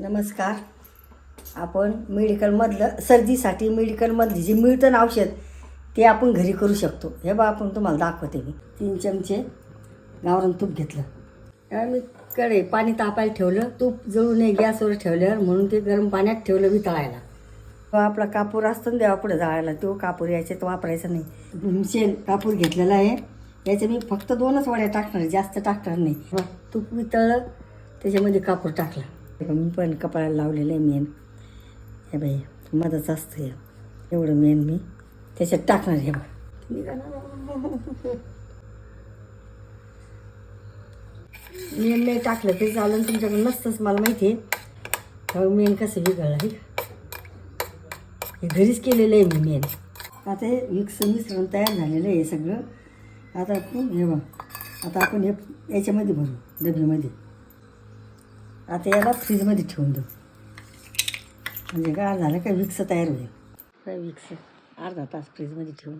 नमस्कार. आपण मेडिकलमधलं सर्दीसाठी मेडिकलमधली जे मिळतं ना औषध ते आपण घरी करू शकतो. हे बा आपण तुम्हाला दाखवते. मी 3 चमचे गावरान तूप घेतलं. मी कडे पाणी तापायला ठेवलं. तूप जळू नये गॅसवर ठेवल्यावर म्हणून ते गरम पाण्यात ठेवलं वितळायला. आपला कापूर असतो ना देवा पुढे जाळायला, तो कापूर याच्यात वापरायचा नाही. शेण कापूर घेतलेला आहे. याचे मी फक्त 2च वड्या टाकणार, जास्त टाकणार नाही. तूप वितळलं त्याच्यामध्ये कापूर टाकला. मी पण कपाळाला लावलेलं आहे मेन. हे बाई मदच असतं एवढं मेन मी त्याच्यात टाकणार. हे बघ मेन नाही टाकलं तरी चालेल, तुमच्याकडे नसतंच मला माहिती आहे. मेन कसं बिघडलं हे घरीच केलेलं आहे मी मेन. आता हे मिश्रण तयार झालेलं आहे सगळं. आता आपण हे बघ, आता आपण हे याच्यामध्ये भरू डबीमध्ये. आता याला फ्रीजमध्ये ठेवून देऊ, म्हणजे गार झालं का विक्स तयार होईल. काय विक्स अर्धा तास फ्रीजमध्ये ठेवून